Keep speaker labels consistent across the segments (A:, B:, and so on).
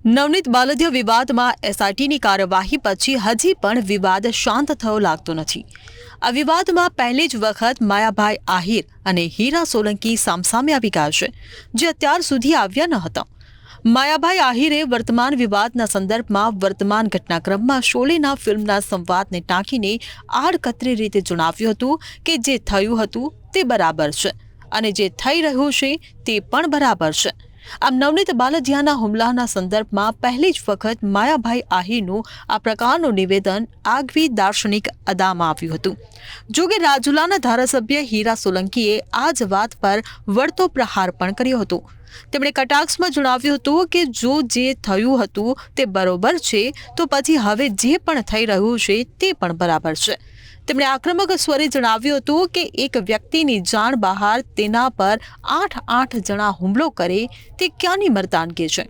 A: નવનીત બાલદિયા વિવાદમાં એસઆઈટીની કાર્યવાહી પછી હજી પણ વિવાદ શાંત થયો લાગતો નથી। આ વિવાદમાં પહેલી જ વખત માયાભાઈ આહિર અને હીરા સોલંકી સામસામે આવી ગયા છે, જે અત્યાર સુધી આવ્યા ન હતા। માયાભાઈ આહિરે વર્તમાન વિવાદના સંદર્ભમાં વર્તમાન ઘટનાક્રમમાં શોલેના ફિલ્મના સંવાદને ટાંકીને આડકતરી રીતે જણાવ્યું હતું કે જે થયું હતું તે બરાબર છે અને જે થઈ રહ્યું છે તે પણ બરાબર છે। આમ નવનીત બાલદિયાના હુમલાના સંદર્ભમાં પહેલી જ વખત માયાભાઈ આહિરનું આ પ્રકારનું નિવેદન આગવી દાર્શનિક અદામાં આવ્યું હતું। જોકે રાજુલાના ધારાસભ્ય હીરા સોલંકીએ આ જ વાત પર વળતો પ્રહાર પણ કર્યો હતો। તેમણે કટાક્ષમાં જણાવ્યું હતું કે જો જે થયું હતું તે બરોબર છે તો પછી હવે જે પણ થઈ રહ્યું છે તે પણ બરાબર છે। તેમણે આક્રમક સ્વરે જણાવ્યું હતું કે એક વ્યક્તિની જાણ બહાર તેના પર 8 જણા હુમલો કરે તે ક્યાંની મર્દાનગી છે।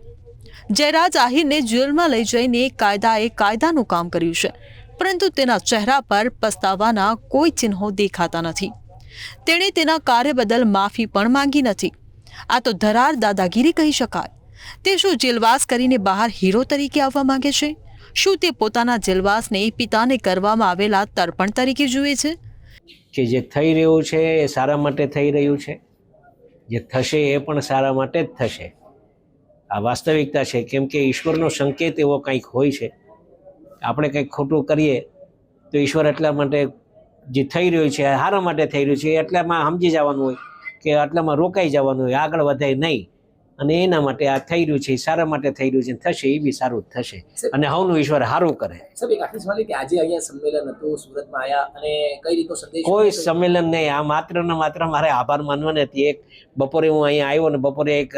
A: જયરાજ આહિરને જેલમાં લઈ જઈને કાયદાએ કાયદાનું કામ કર્યું છે, પરંતુ તેના ચહેરા પર પસ્તાવાના કોઈ ચિહ્નો દેખાતા નથી। તેણે તેના કાર્ય બદલ માફી પણ માંગી નથી। આ તો ધરાર દાદાગીરી કહી શકાય। તે શું જેલવાસ કરીને બહાર હીરો તરીકે આવવા માંગે છે? શું તે પોતાના જેલવાસને પિતાને કરવામાં આવેલા તર્પણ તરીકે જુએ છે?
B: કે જે થઈ રહ્યું છે એ સારા માટે થઈ રહ્યું છે, જે થશે એ પણ સારા માટે જ થશે। આ વાસ્તવિકતા છે, કેમ કે ઈશ્વરનો સંકેત એવો કંઈક હોય છે। આપણે કંઈક ખોટું કરીએ તો ઈશ્વર એટલા માટે જે થઈ રહ્યું છે સારા માટે થઈ રહ્યું છે એટલામાં સમજી જવાનું હોય કે આટલામાં રોકાઈ જવાનું હોય, આગળ વધાય નહીં, અને એના માટે આ થઈ રહ્યું છે સારા માટે થઈ રહ્યું છે, થશે એ બી સારું જ થશે અને હવનું ઈશ્વર સારું કરે।
C: સાહેબ, એક આખી સવાલ કે આજે અહીંયા સંમેલન હતું, સુરતમાં આયા અને કઈ રીતનો સંદેશ?
B: કોઈ સંમેલન નહીં, આ માત્ર ને માત્ર મારે આભાર માનવાનો હતી। એક બપોરે હું અહીંયા આવ્યો ને બપોરે એક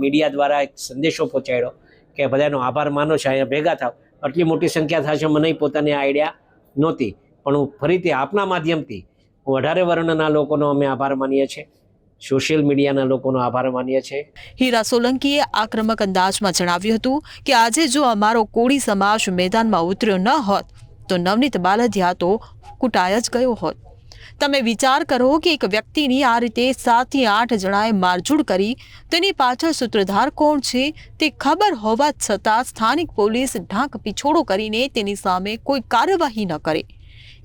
B: મીડિયા દ્વારા એક સંદેશો પહોંચાડ્યો કે બધાનો આભાર માનો છે, અહીંયા ભેગા થાવ। આટલી મોટી સંખ્યા થશે મને પોતાની આઈડિયા નહોતી, પણ હું ફરીથી આપના માધ્યમથી હું 18 વર્ણના લોકોનો અમે આભાર માનીએ છીએ, સોશિયલ મીડિયાના લોકોનો આભાર માનીએ છીએ।
A: હીરા સોલંકીએ આક્રમક અંદાજમાં જણાવ્યું હતું કે આજે જો અમારો કોળી સમાજ મેદાનમાં ઉતર્યો ન હોત તો નવનીત બાલદિયા તો કૂટાઈ જ ગયો હોત। તમે વિચાર કરો કે એક વ્યક્તિની આ રીતે 7 થી 8 જણાએ મારઝૂડ કરી, તેની પાછળ સૂત્રધાર કોણ છે તે ખબર હોવા છતાં સ્થાનિક પોલીસ ઢાંક પીછોડો કરીને તેની સામે કોઈ કાર્યવાહી ન કરે।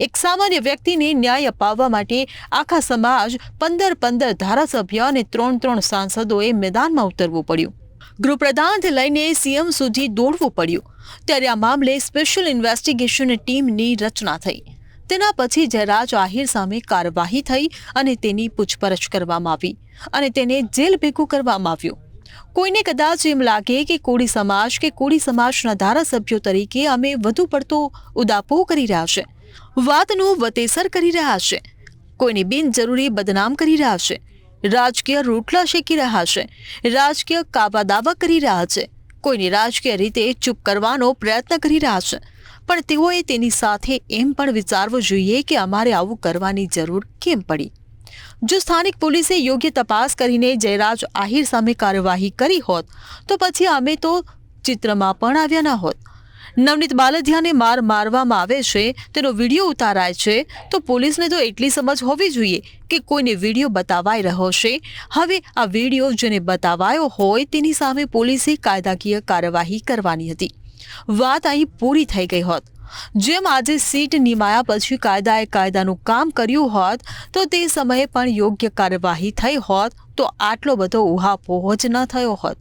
A: એક સામાન્ય વ્યક્તિને ન્યાય અપાવવા માટે આખા સમાજ 15 ધારાસભ્ય અને 3 સાંસદોએ મેદાનમાં ઉતરવું પડ્યું। ગૃહપ્રધાનથી લઈને સીએમ સુધી દોડવું પડ્યું। ત્યારે આ મામલે સ્પેશિયલ ઇન્વેસ્ટિગેશન ટીમની રચના થઈ। તેના પછી જયરાજ આહિર સામે કાર્યવાહી થઈ અને તેની પૂછપરછ કરવામાં આવી અને તેને જેલ ભેગું કરવામાં આવ્યો। કોઈને કદાચ એમ લાગે કે કોળી સમાજ કે કોળી સમાજના ધારાસભ્યો તરીકે અમે વધુ પડતો ઉદાપો કરી રહ્યા છે, વાતનું વતેસર કરી રહ્યા છે, કોઈને બિનજરૂરી બદનામ કરી રહ્યા છે, રાજકીય રોટલા શેકી રહ્યા છે, રાજકીય કાવાદાવા કરી રહ્યા છે, કોઈને રાજકીય રીતે ચૂપ કરવાનો પ્રયત્ન કરી રહ્યા છે। પણ તેઓએ તેની સાથે એમ પણ વિચારવું જોઈએ કે અમારે આવું કરવાની જરૂર કેમ પડી? જો સ્થાનિક પોલીસે યોગ્ય તપાસ કરીને જયરાજ આહિર સામે કાર્યવાહી કરી હોત તો પછી અમે તો ચિત્રમાં પણ આવ્યા ન હોત। નવનીત બાલદિયાને મારવામાં આવે છે, તેનો વિડીયો ઉતારાય છે તો પોલીસને તો એટલી સમજ હોવી જોઈએ કે કોઈને વિડીયો બતાવાઈ રહ્યો છે, હવે આ વિડીયો જેને બતાવાયો હોય તેની સામે પોલીસે કાયદાકીય કાર્યવાહી કરવાની હતી। વાત અહીં પૂરી થઈ ગઈ હોત। જેમ આજે સીટ નિમાયા પછી કાયદાએ કાયદાનું કામ કર્યું હોત તો તે સમયે પણ યોગ્ય કાર્યવાહી થઈ હોત તો આટલો બધો ઉહાપોહ જ ન થયો હોત।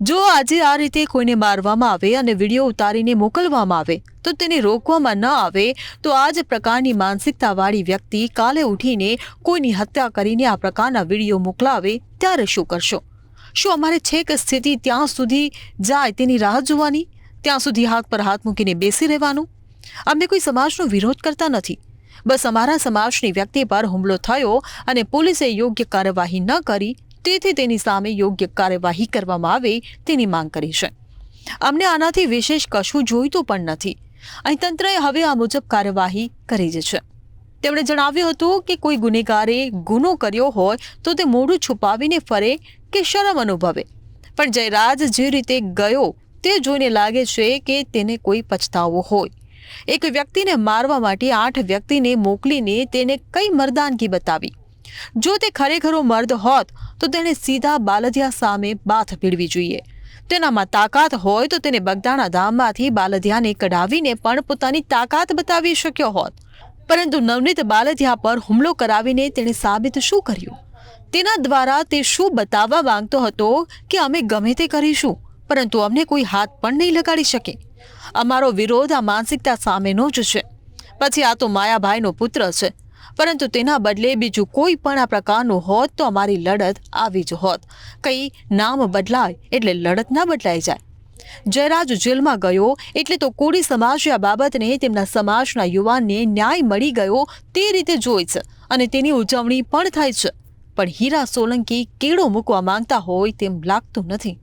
A: જો આજે આ રીતે કોઈને મારવામાં આવે અને વિડીયો ઉતારીને મોકલવામાં આવે તો તેને રોકવામાં ન આવે તો આ જ પ્રકારની માનસિકતાવાળી વ્યક્તિ કાલે ઉઠીને કોઈની હત્યા કરીને આ પ્રકારના વિડીયો મોકલાવે ત્યારે શું કરશો? શું અમારે છેક સ્થિતિ ત્યાં સુધી જાય તેની રાહ જોવાની? ત્યાં સુધી હાથ પર હાથ મૂકીને બેસી રહેવાનું? અમે કોઈ સમાજનો વિરોધ કરતા નથી, બસ અમારા સમાજની વ્યક્તિ પર હુમલો થયો અને પોલીસે યોગ્ય કાર્યવાહી ન કરી, તેથી તેની સામે યોગ્ય કાર્યવાહી કરવામાં આવે તેની માંગ કરી છે। અમને આનાથી વિશેષ કશું જોઈતું પણ નથી। અહીં તંત્રએ હવે આ મુજબ કાર્યવાહી કરી જ છે। તેમણે જણાવ્યું હતું કે કોઈ ગુનેગારે ગુનો કર્યો હોય તો તે મોઢું છુપાવીને ફરે કે શરમ અનુભવે, પણ જયરાજ જે રીતે ગયો તે જોઈને લાગે છે કે તેને કોઈ પછતાવો હોય। એક વ્યક્તિને મારવા માટે 8 વ્યક્તિને મોકલીને તેને કઈ મર્દાનગી બતાવી? જો તે ખરેખરો મર્દ હોત તો તેણે સીધા બાલદિયા સામે બાથ ભીડવી જોઈએ। તેનામાં તાકાત હોય તો તેને બગદાણા ધામમાંથી બાલધિયાને કઢાવીને પણ પોતાની તાકાત બતાવી શક્યો હોત. પરંતુ નવનીત બાલધિયા પર હુમલો કરાવીને તેણે સાબિત શું કર્યું? તેના દ્વારા તે શું બતાવવા માંગતો હતો કે અમે ગમે તે કરીશું, પરંતુ અમને કોઈ હાથ પણ નહીં લગાડી શકે. અમારો વિરોધ આ માનસિકતા સામેનો જ છે. પછી આ તો માયાભાઈનો પુત્ર છે, પરંતુ તેના બદલે બીજું કોઈ પણ આ પ્રકારનું હોત તો અમારી લડત આવી જ હોત. કંઈ નામ બદલાય એટલે લડત ના બદલાઈ જાય. જયરાજ જેલમાં ગયો એટલે તો કોળી સમાજે આ બાબતને તેમના સમાજના યુવાનને ન્યાય મળી ગયો તે રીતે જોઈ છે અને તેની ઉજવણી પણ થાય છે. પણ હીરા સોલંકી કેળો મૂકવા માંગતા હોય તેમ લાગતું નથી.